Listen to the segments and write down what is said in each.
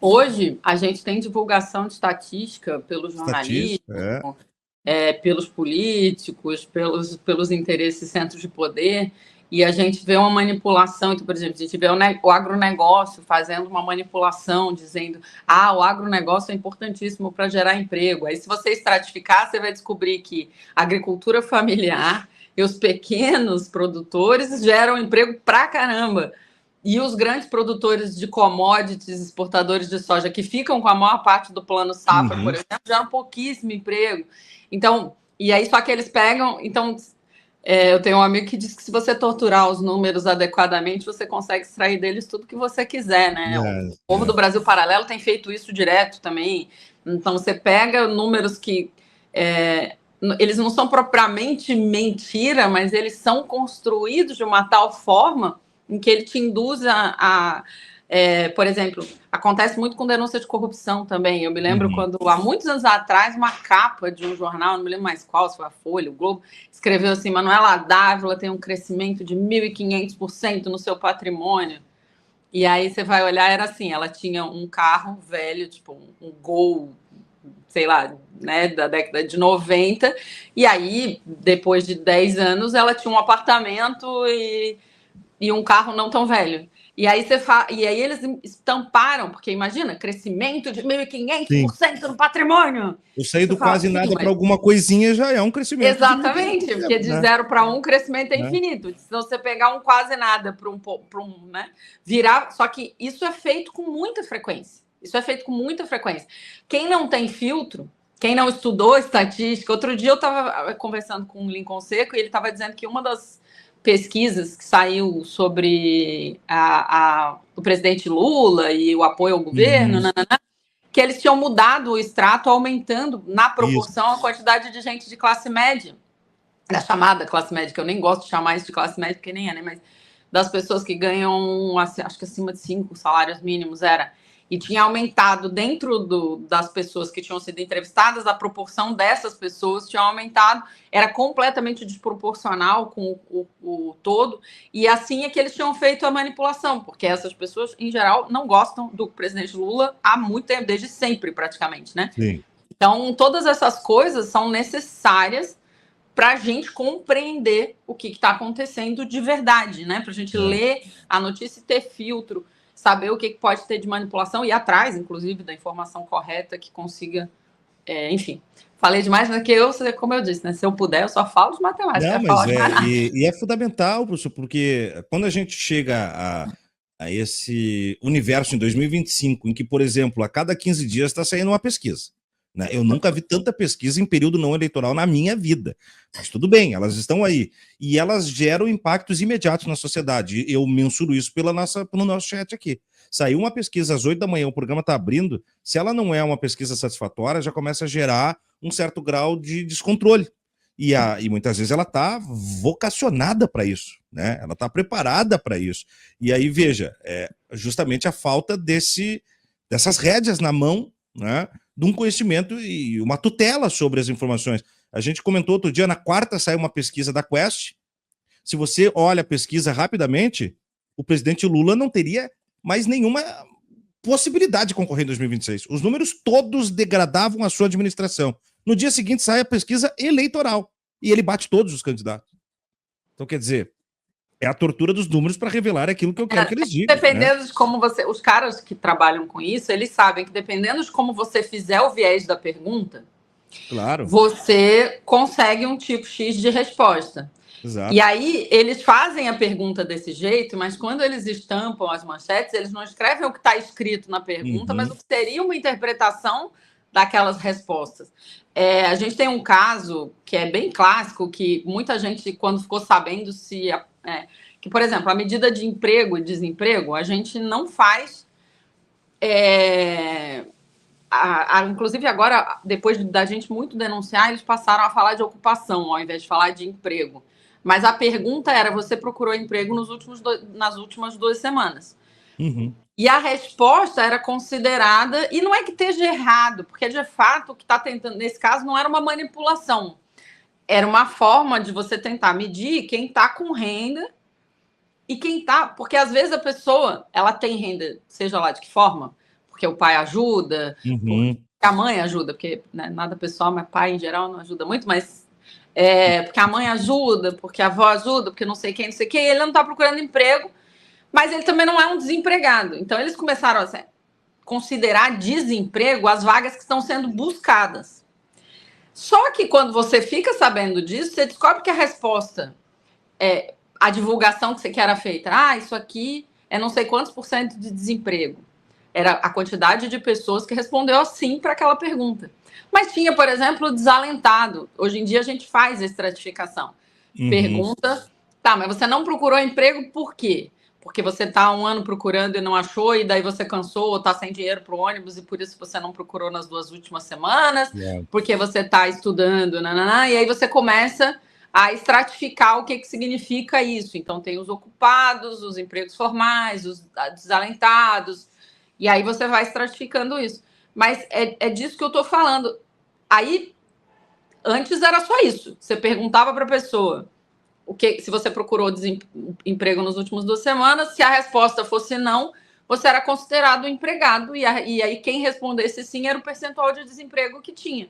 Hoje, a gente tem divulgação de estatística pelo jornalismo, Estatística, é. pelos políticos, pelos interesses centros de poder, e a gente vê uma manipulação. Então, por exemplo, a gente vê o agronegócio fazendo uma manipulação, dizendo o agronegócio é importantíssimo para gerar emprego. Aí, se você estratificar, você vai descobrir que a agricultura familiar e os pequenos produtores geram emprego pra caramba. E os grandes produtores de commodities, exportadores de soja, que ficam com a maior parte do plano safra, por exemplo, geram pouquíssimo emprego. Então, e aí só que eles pegam... Então, eu tenho um amigo que diz que se você torturar os números adequadamente, você consegue extrair deles tudo que você quiser, né? O povo do Brasil Paralelo tem feito isso direto também. Então, você pega números que... eles não são propriamente mentira, mas eles são construídos de uma tal forma em que ele te induz por exemplo, acontece muito com denúncia de corrupção também. Eu me lembro quando, há muitos anos atrás, uma capa de um jornal, não me lembro mais qual, se foi a Folha, o Globo, escreveu assim: Manuela Dávila tem um crescimento de 1.500% no seu patrimônio. E aí você vai olhar, era assim, ela tinha um carro velho, tipo um Gol, sei lá, né, da década de 90, e aí, depois de 10 anos, ela tinha um apartamento e um carro não tão velho. E aí, e aí eles estamparam, porque imagina, crescimento de 1.500% no patrimônio. Eu saí do quase nada para alguma coisinha já é um crescimento. Exatamente, porque de 0 para 1, crescimento é infinito. Se você pegar um quase nada para um, né, virar... Só que isso é feito com muita frequência. Isso é feito com muita frequência. Quem não tem filtro, quem não estudou estatística... Outro dia eu estava conversando com o Lincoln Seco e ele estava dizendo que uma das pesquisas que saiu sobre o presidente Lula e o apoio ao governo, que eles tinham mudado o extrato, aumentando na proporção a quantidade de gente de classe média, da chamada classe média, que eu nem gosto de chamar isso de classe média, porque nem é, né? Mas das pessoas que ganham, acho que acima de 5 salários mínimos e tinha aumentado dentro das pessoas que tinham sido entrevistadas, a proporção dessas pessoas tinha aumentado, era completamente desproporcional com o todo, e assim é que eles tinham feito a manipulação, porque essas pessoas, em geral, não gostam do presidente Lula há muito tempo, desde sempre, praticamente, né? Sim. Então, todas essas coisas são necessárias para a gente compreender o que está acontecendo de verdade, né? Para a gente ler a notícia e ter filtro, saber o que pode ter de manipulação e ir atrás, inclusive, da informação correta que consiga... enfim, falei demais, mas que como eu disse, né? Se eu puder, eu só falo de matemática. Não, mas e é fundamental, professor, porque quando a gente chega a esse universo em 2025, em que, por exemplo, a cada 15 dias está saindo uma pesquisa, né? Eu nunca vi tanta pesquisa em período não eleitoral na minha vida. Mas tudo bem, elas estão aí. E elas geram impactos imediatos na sociedade. Eu mensuro isso pelo nosso chat aqui. Saiu uma pesquisa às 8 da manhã, o programa está abrindo. Se ela não é uma pesquisa satisfatória, já começa a gerar um certo grau de descontrole. E muitas vezes ela está vocacionada para isso, né? Ela está preparada para isso. E aí, veja, justamente a falta dessas rédeas na mão, né? De um conhecimento e uma tutela sobre as informações. A gente comentou outro dia, na quarta saiu uma pesquisa da Quest. Se você olha a pesquisa rapidamente, o presidente Lula não teria mais nenhuma possibilidade de concorrer em 2026. Os números todos degradavam a sua administração. No dia seguinte sai a pesquisa eleitoral e ele bate todos os candidatos. Então, quer dizer, é a tortura dos números para revelar aquilo que eu quero que eles digam. Dependendo de como você... Os caras que trabalham com isso, eles sabem que dependendo de como você fizer o viés da pergunta, claro, você consegue um tipo X de resposta. Exato. E aí, eles fazem a pergunta desse jeito, mas quando eles estampam as manchetes, eles não escrevem o que está escrito na pergunta, mas o que seria uma interpretação daquelas respostas. A gente tem um caso que é bem clássico, que muita gente, quando ficou sabendo que, por exemplo, a medida de emprego e desemprego, a gente não faz... inclusive agora, depois da gente muito denunciar, eles passaram a falar de ocupação, ao invés de falar de emprego. Mas a pergunta era, você procurou emprego nas últimas 2 semanas? E a resposta era considerada, e não é que esteja errado, porque de fato o que está tentando, nesse caso, não era uma manipulação, era uma forma de você tentar medir quem está com renda e quem está... Porque às vezes a pessoa, ela tem renda, seja lá de que forma, porque o pai ajuda, Uhum. porque a mãe ajuda, porque né, nada pessoal, mas pai em geral não ajuda muito, mas porque a mãe ajuda, porque a avó ajuda, porque não sei quem, e ele não está procurando emprego, mas ele também não é um desempregado. Então eles começaram a considerar desemprego as vagas que estão sendo buscadas. Só que quando você fica sabendo disso, você descobre que a resposta é a divulgação que era feita. Isso aqui é não sei quantos % de desemprego. Era a quantidade de pessoas que respondeu assim para aquela pergunta. Mas tinha, por exemplo, o desalentado. Hoje em dia a gente faz a estratificação. Pergunta, tá, mas você não procurou emprego por quê? Porque você está há um ano procurando e não achou, e daí você cansou ou está sem dinheiro para o ônibus e por isso você não procurou nas 2 últimas semanas, porque você está estudando, e aí você começa a estratificar o que significa isso. Então tem os ocupados, os empregos formais, os desalentados, e aí você vai estratificando isso. Mas é disso que eu estou falando. Aí, antes era só isso. Você perguntava para a pessoa se você procurou emprego nas últimas 2 semanas, se a resposta fosse não, você era considerado empregado, e aí quem respondesse sim era o percentual de desemprego que tinha.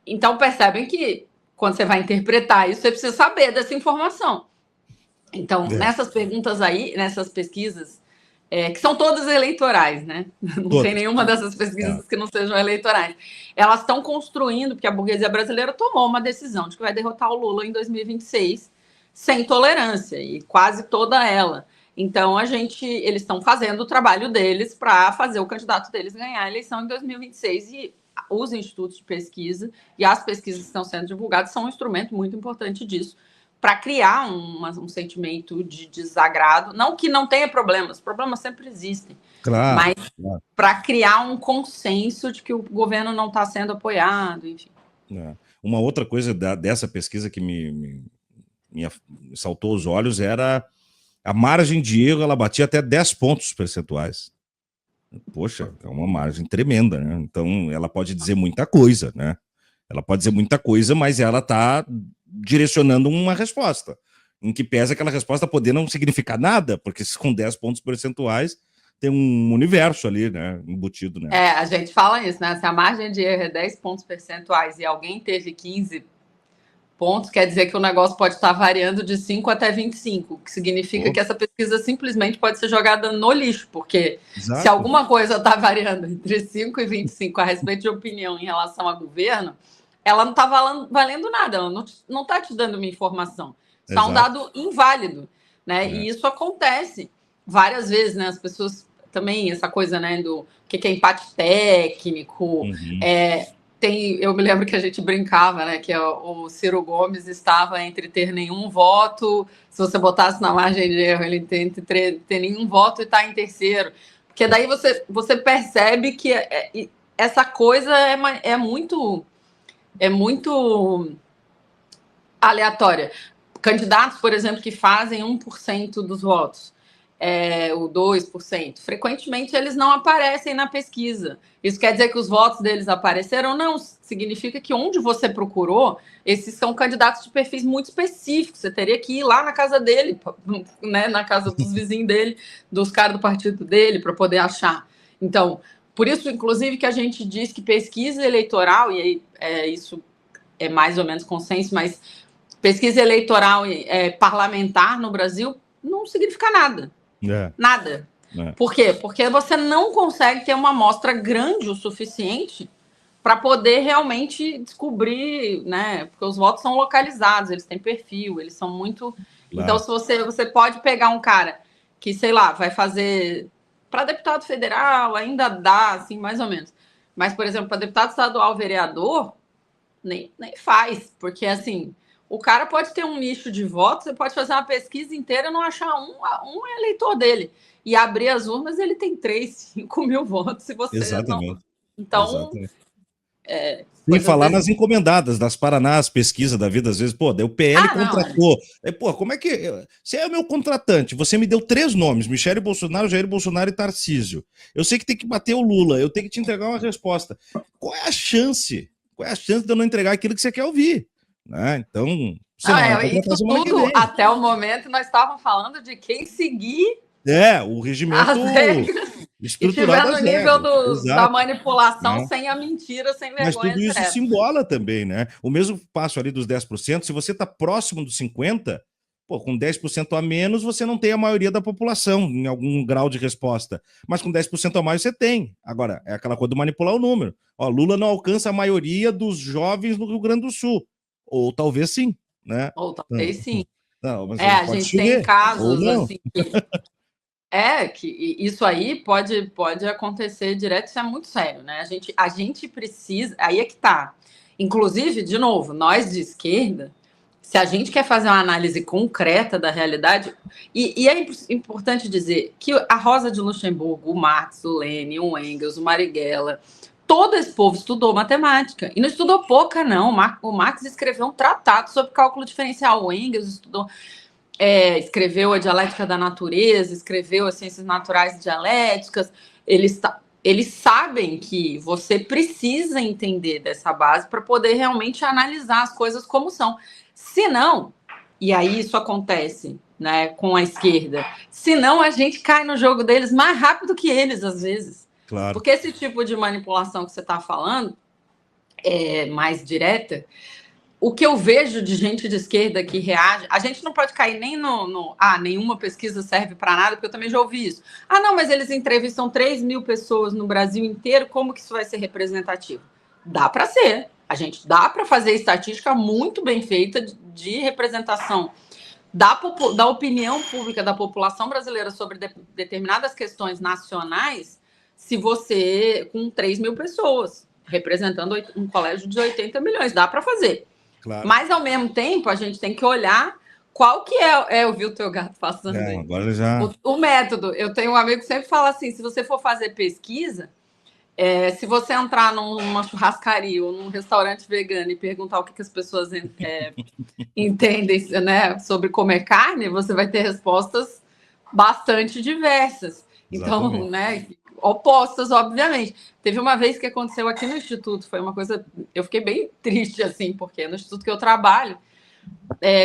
Então, percebem que quando você vai interpretar isso, você precisa saber dessa informação. Então, nessas perguntas aí, nessas pesquisas, que são todas eleitorais, né? Não tem nenhuma dessas pesquisas que não sejam eleitorais. Elas estão construindo, porque a burguesia brasileira tomou uma decisão de que vai derrotar o Lula em 2026 sem tolerância, e quase toda ela. Então, eles estão fazendo o trabalho deles para fazer o candidato deles ganhar a eleição em 2026, e os institutos de pesquisa e as pesquisas que estão sendo divulgadas são um instrumento muito importante disso, para criar um sentimento de desagrado. Não que não tenha problemas, os problemas sempre existem, mas para criar um consenso de que o governo não está sendo apoiado, enfim. Uma outra coisa dessa pesquisa que me saltou os olhos era a margem de erro, ela batia até 10 pontos percentuais. Poxa, é uma margem tremenda, né? Então, ela pode dizer muita coisa, né? Ela pode dizer muita coisa, mas ela está direcionando uma resposta, em que pesa aquela resposta poder não significar nada, porque com 10 pontos percentuais tem um universo ali, né, embutido, né? A gente fala isso, né? Se a margem de erro é 10 pontos percentuais e alguém teve 15 pontos, quer dizer que o negócio pode estar variando de 5 até 25, o que significa que essa pesquisa simplesmente pode ser jogada no lixo, porque se alguma coisa está variando entre 5 e 25 a respeito de opinião em relação ao governo, ela não está valendo nada, ela não está te dando uma informação, só um dado inválido, né? E isso acontece várias vezes, né? As pessoas também, essa coisa, né, do que é empate técnico, eu me lembro que a gente brincava, né, que o Ciro Gomes estava entre ter nenhum voto, se você botasse na margem de erro, ele tem entre ter nenhum voto e estar em terceiro, porque daí você percebe que essa coisa é muito aleatória. Candidatos, por exemplo, que fazem 1% dos votos, o 2%, frequentemente eles não aparecem na pesquisa. Isso quer dizer que os votos deles apareceram? Não, significa que onde você procurou, esses são candidatos de perfis muito específicos. Você teria que ir lá na casa dele, né, na casa dos vizinhos dele, dos caras do partido dele, para poder achar. Então, por isso, inclusive, que a gente diz que pesquisa eleitoral, e aí isso é mais ou menos consenso, mas pesquisa eleitoral parlamentar no Brasil não significa nada. Nada. Por quê? Porque você não consegue ter uma amostra grande o suficiente para poder realmente descobrir, né? Porque os votos são localizados, eles têm perfil, eles são muito... Então, se você pode pegar um cara que, sei lá, vai fazer... Para deputado federal ainda dá, assim, mais ou menos. Mas, por exemplo, para deputado estadual, vereador, nem faz. Porque, assim, o cara pode ter um nicho de votos, você pode fazer uma pesquisa inteira e não achar um eleitor dele. E abrir as urnas, ele tem 3, 5 mil votos, se você não... Então... Sem falar nas encomendadas, das Paraná, as pesquisas da vida, às vezes, daí o PL contratou. Como é que... Você é o meu contratante, você me deu 3 nomes, Michele Bolsonaro, Jair Bolsonaro e Tarcísio. Eu sei que tem que bater o Lula, eu tenho que te entregar uma resposta. Qual é a chance? Qual é a chance de eu não entregar aquilo que você quer ouvir? Né? Então, isso tudo, até o momento, nós estávamos falando de quem seguir o regimento... estiver no nível da manipulação, né? sem a mentira, sem vergonha. Mas tudo isso se embola também, né? O mesmo passo ali dos 10%, se você está próximo dos 50%, pô, com 10% a menos, você não tem a maioria da população em algum grau de resposta. Mas com 10% a mais, você tem. Agora, é aquela coisa de manipular o número. Ó, Lula não alcança a maioria dos jovens no Rio Grande do Sul. Ou talvez sim, né? Ou talvez sim. Não, mas a gente tem casos assim que isso aí pode acontecer direto, isso é muito sério, né? A gente precisa, aí é que tá. Inclusive, de novo, nós de esquerda, se a gente quer fazer uma análise concreta da realidade, e é importante dizer que a Rosa de Luxemburgo, o Marx, o Lênin, o Engels, o Marighella, todo esse povo estudou matemática. E não estudou pouca, não. O Marx escreveu um tratado sobre cálculo diferencial. O Engels escreveu a dialética da natureza, escreveu as ciências naturais e dialéticas. Eles sabem que você precisa entender dessa base para poder realmente analisar as coisas como são. Se não, e aí isso acontece, né, com a esquerda, senão a gente cai no jogo deles mais rápido que eles, às vezes. Claro. Porque esse tipo de manipulação que você está falando, mais direta, o que eu vejo de gente de esquerda que reage, a gente não pode cair nem nenhuma pesquisa serve para nada, porque eu também já ouvi isso. Não, mas eles entrevistam 3 mil pessoas no Brasil inteiro, como que isso vai ser representativo? Dá para ser. Dá para fazer estatística muito bem feita de representação da opinião pública da população brasileira sobre determinadas questões nacionais, se você, com 3 mil pessoas, representando um colégio de 80 milhões, dá para fazer. Claro. Mas, ao mesmo tempo, a gente tem que olhar qual que eu vi o teu gato passando aí. Agora já... O método. Eu tenho um amigo que sempre fala assim, se você for fazer pesquisa, se você entrar numa churrascaria ou num restaurante vegano e perguntar o que as pessoas entendem, né, sobre comer carne, você vai ter respostas bastante diversas. Exatamente. Então, né, opostas, obviamente. Teve uma vez que aconteceu aqui no Instituto, foi uma coisa... Eu fiquei bem triste, assim, porque no Instituto que eu trabalho,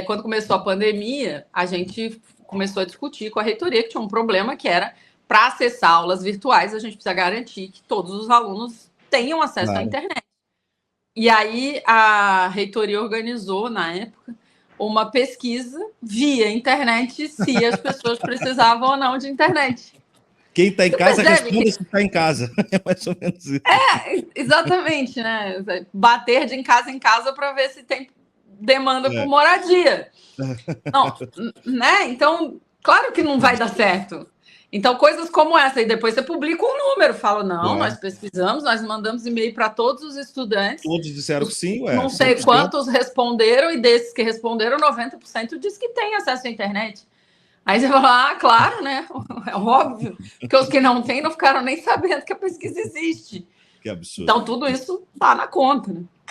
quando começou a pandemia, a gente começou a discutir com a reitoria que tinha um problema que era, para acessar aulas virtuais, a gente precisa garantir que todos os alunos tenham acesso à internet. E aí a reitoria organizou, na época, uma pesquisa via internet se as pessoas precisavam ou não de internet. Quem está em casa, responda se está em casa. É mais ou menos isso. Exatamente, né? Bater de em casa para ver se tem demanda por moradia. Não, né? Então, claro que não vai dar certo. Então, coisas como essa, e depois você publica um número, fala, não, nós pesquisamos, nós mandamos e-mail para todos os estudantes. Todos disseram que sim, não sei 100%. Quantos responderam, e desses que responderam, 90% diz que tem acesso à internet. Aí você fala, claro, né? É óbvio. Porque os que não têm não ficaram nem sabendo que a pesquisa existe. Que absurdo. Então, tudo isso está na conta, né?